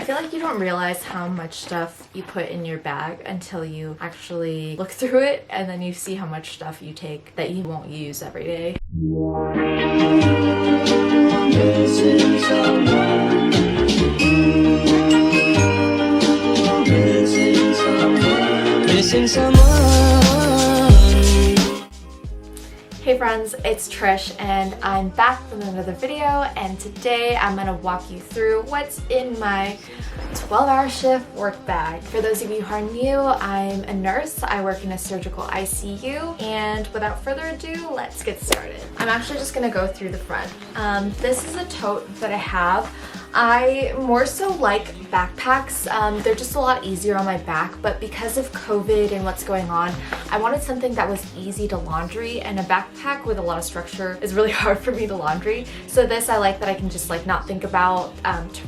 I feel like you don't realize how much stuff you put in your bag until you actually look through it, and then you see how much stuff you take that you won't use every day. Missing someone. Hey friends, it's Trish and I'm back with another video, and today I'm gonna walk you through what's in my 12-hour shift work bag. For those of you who are new, I'm a nurse. I work in a surgical ICU, and without further ado, let's get started. I'm actually just gonna go through the front. This is a tote that I have. I more so like backpacks. They're just a lot easier on my back, but because of COVID and what's going on, I wanted something that was easy to laundry, and a backpack with a lot of structure is really hard for me to laundry. So this, I like that I can just like not think about,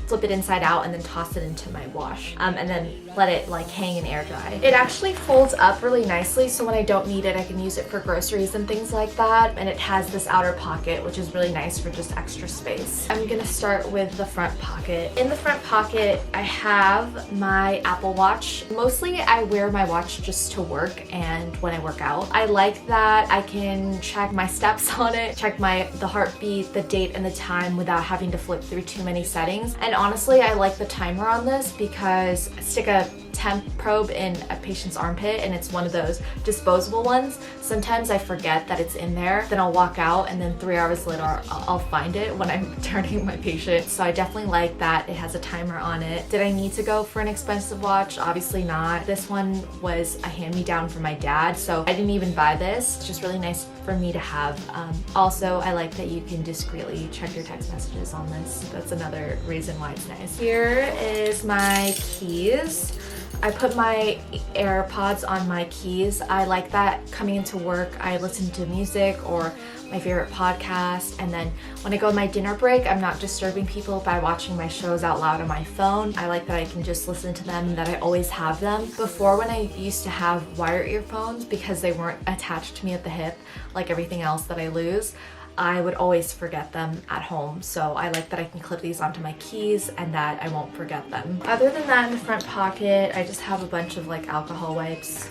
flip it inside out and then toss it into my wash, and then let it like hang and air dry. It actually folds up really nicely, so when I don't need it, I can use it for groceries and things like that. And it has this outer pocket, which is really nice for just extra space. I'm gonna start with the front pocket. In the front pocket, I have my Apple Watch. Mostly I wear my watch just to work and when I work out. I like that I can track my steps on it, check the heartbeat, the date, and the time without having to flip through too many settings. And honestly, I like the timer on this because I stick a temp probe in a patient's armpit, and it's one of those disposable ones. Sometimes I forget that it's in there, then I'll walk out, and then 3 hours later I'll find it when I'm turning my patient. So I definitely like that it has a timer on it. Did I need to go for an expensive watch? Obviously not. This one was a hand-me-down from my dad, so I didn't even buy this. It's just really nice for me to have. Also, I like that you can discreetly check your text messages on this. That's another reason why it's nice. Here is my keys. I put my AirPods on my keys. I like that coming into work, I listen to music or my favorite podcast, and then when I go on my dinner break, I'm not disturbing people by watching my shows out loud on my phone. I like that I can just listen to them, that I always have them. Before, when I used to have wire earphones because they weren't attached to me at the hip like everything else that I lose, I would always forget them at home. So I like that I can clip these onto my keys and that I won't forget them. Other than that, in the front pocket, I just have a bunch of like alcohol wipes.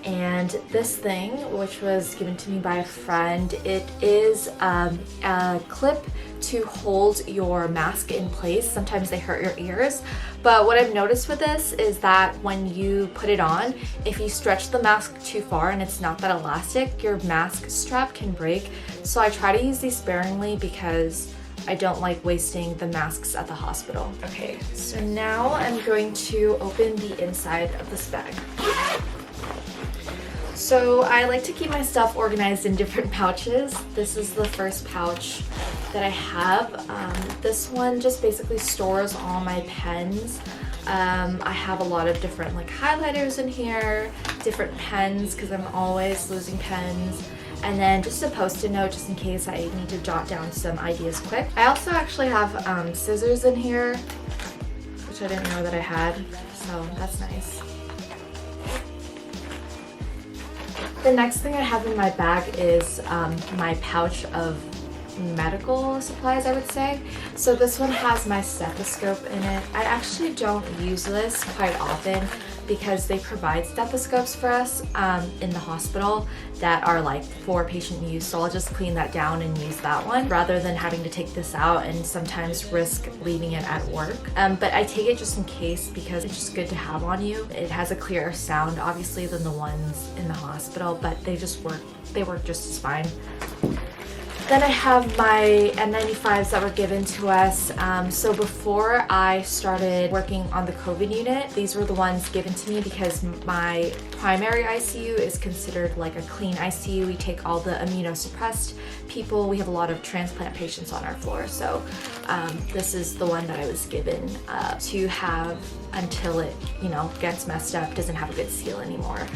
And this thing, which was given to me by a friend, it is a clip to hold your mask in place. Sometimes they hurt your ears, but what I've noticed with this is that when you put it on, if you stretch the mask too far and it's not that elastic, your mask strap can break. So I try to use these sparingly because I don't like wasting the masks at the hospital. Okay, so now I'm going to open the inside of this bag. So I like to keep my stuff organized in different pouches. This is the first pouch that I have. This one just basically stores all my pens. I have a lot of different like highlighters in here, different pens because I'm always losing pens, and then just a post-it note just in case I need to jot down some ideas quick. I also actually have scissors in here, which I didn't know that I had, so that's nice. The next thing I have in my bag is my pouch of medical supplies, I would say. So this one has my stethoscope in it. I actually don't use this quite often because they provide stethoscopes for us in the hospital that are like for patient use. So I'll just clean that down and use that one rather than having to take this out and sometimes risk leaving it at work. But I take it just in case because it's just good to have on you. It has a clearer sound obviously than the ones in the hospital, but they work just as fine. Then I have my N95s that were given to us. So before I started working on the COVID unit, these were the ones given to me because my primary ICU is considered like a clean ICU. We take all the immunosuppressed people. We have a lot of transplant patients on our floor. So this is the one that I was given to have until it, gets messed up, doesn't have a good seal anymore.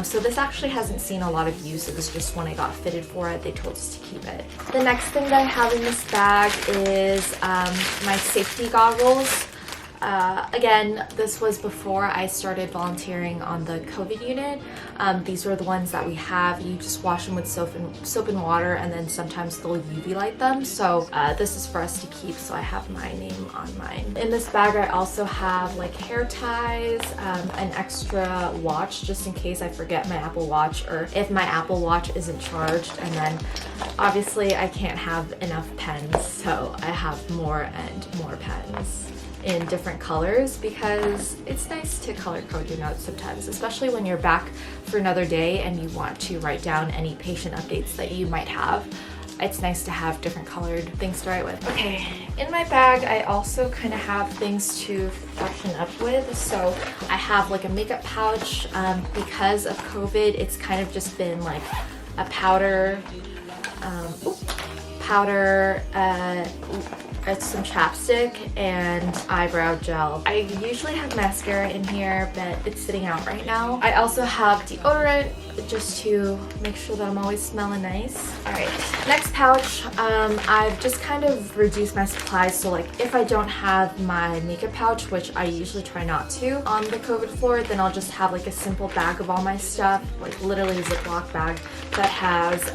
So this actually hasn't seen a lot of use. It was just when I got fitted for it, they told us to keep it. The next thing that I have in this bag is my safety goggles. Again, this was before I started volunteering on the COVID unit. These are the ones that we have. You just wash them with soap and water, and then sometimes they'll UV light them. So this is for us to keep, so I have my name on mine. In this bag I also have like hair ties, an extra watch just in case I forget my Apple Watch or if my Apple Watch isn't charged, and then obviously I can't have enough pens, so I have more and more pens in different colors because it's nice to color code your notes sometimes, especially when you're back for another day and you want to write down any patient updates that you might have. It's nice to have different colored things to write with. Okay, in my bag I also kind of have things to freshen up with. So I have like a makeup pouch. Because of COVID, it's kind of just been like a powder, it's some chapstick and eyebrow gel. I usually have mascara in here, but it's sitting out right now. I also have deodorant just to make sure that I'm always smelling nice. All right, next pouch. I've just kind of reduced my supplies, so like if I don't have my makeup pouch, which I usually try not to on the COVID floor, then I'll just have like a simple bag of all my stuff, like literally a Ziploc bag that has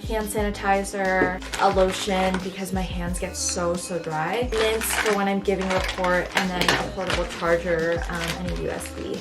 hand sanitizer, a lotion because my hands get so dry, mints for when I'm giving a report, and then a portable charger and a USB.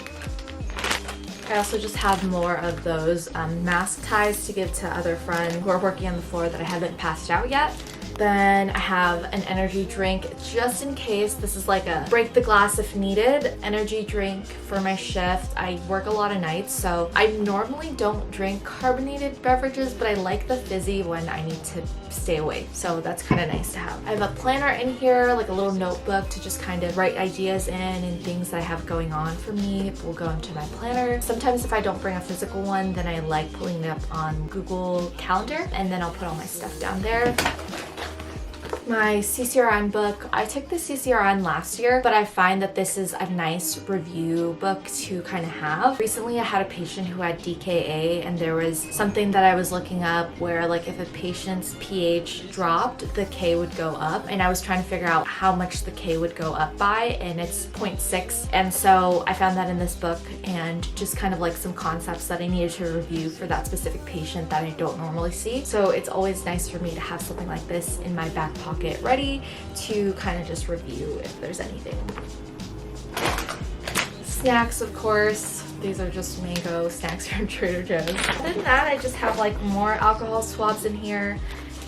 I also just have more of those mask ties to give to other friends who are working on the floor that I haven't passed out yet. Then I have an energy drink just in case. This is like a break the glass if needed energy drink for my shift. I work a lot of nights, so I normally don't drink carbonated beverages, but I like the fizzy when I need to stay awake, so that's kind of nice to have. I have a planner in here, like a little notebook to just kind of write ideas in, and things that I have going on for me will go into my planner. Sometimes if I don't bring a physical one, then I like pulling it up on Google Calendar, and then I'll put all my stuff down there. My CCRN book. I took the CCRN last year, but I find that this is a nice review book to kind of have. Recently I had a patient who had DKA, and there was something that I was looking up where like if a patient's pH dropped, the K would go up, and I was trying to figure out how much the K would go up by, and it's 0.6, and so I found that in this book, and just kind of like some concepts that I needed to review for that specific patient that I don't normally see. So it's always nice for me to have something like this in my back pocket ready to kind of just review if there's anything. Snacks, of course. These are just mango snacks from Trader Joe's. Other than that, I just have like more alcohol swabs in here,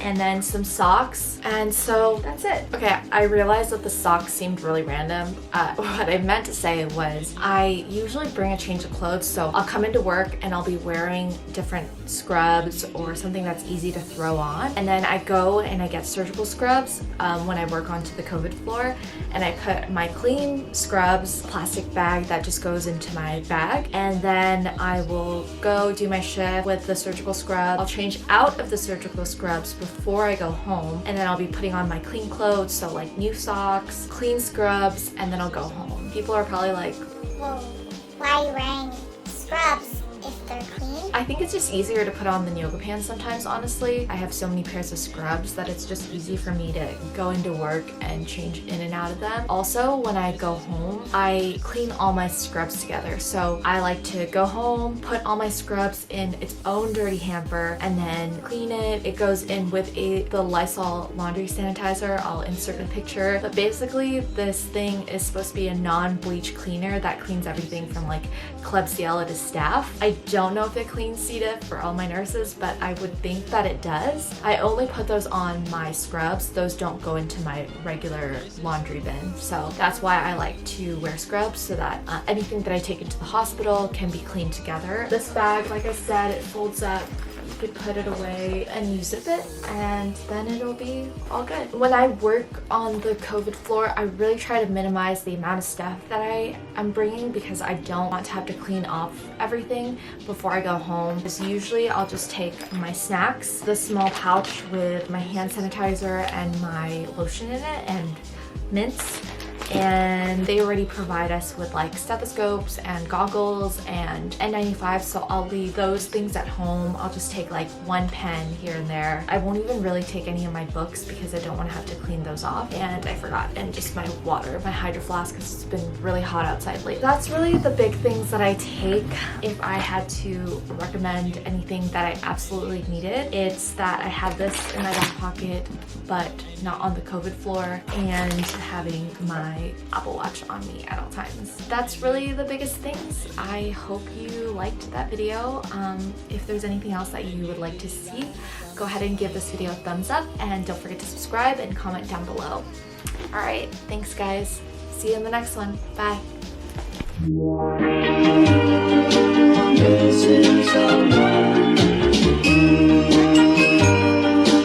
and then some socks, and so that's it. Okay, I realized that the socks seemed really random. What I meant to say was I usually bring a change of clothes, so I'll come into work and I'll be wearing different scrubs or something that's easy to throw on, and then I go and I get surgical scrubs when I work onto the COVID floor, and I put my clean scrubs plastic bag that just goes into my bag, and then I will go do my shift with the surgical scrub. I'll change out of the surgical scrubs before I go home, and then I'll be putting on my clean clothes, so like new socks, clean scrubs, and then I'll go home. People are probably like, well, why are you wearing scrubs if they're clean? I think it's just easier to put on than yoga pants sometimes, honestly. I have so many pairs of scrubs that it's just easy for me to go into work and change in and out of them. Also, when I go home, I clean all my scrubs together. So I like to go home, put all my scrubs in its own dirty hamper, and then clean it. It goes in with the Lysol laundry sanitizer. I'll insert a picture. But basically, this thing is supposed to be a non-bleach cleaner that cleans everything from like Klebsiella to Staph. I don't know if it cleans C. diff for all my nurses, but I would think that it does. I only put those on my scrubs. Those don't go into my regular laundry bin. So that's why I like to wear scrubs, so that anything that I take into the hospital can be cleaned together. This bag, like I said, it folds up. You could put it away and you zip it, and then it'll be all good. When I work on the COVID floor, I really try to minimize the amount of stuff that I'm bringing, because I don't want to have to clean off everything before I go home. Because usually I'll just take my snacks, the small pouch with my hand sanitizer and my lotion in it, and mints, and they already provide us with like stethoscopes and goggles and N95, so I'll leave those things at home. I'll just take like one pen here and there. I won't even really take any of my books because I don't want to have to clean those off. And I forgot, and just my water, my Hydro Flask, because it's been really hot outside lately. That's really the big things that I take. If I had to recommend anything that I absolutely needed, it's that I have this in my back pocket but not on the COVID floor, and having my Apple Watch on me at all times. That's really the biggest things. I hope you liked that video. If there's anything else that you would like to see, go ahead and give this video a thumbs up, and don't forget to subscribe and comment down below. Alright, thanks guys. See you in the next one. Bye.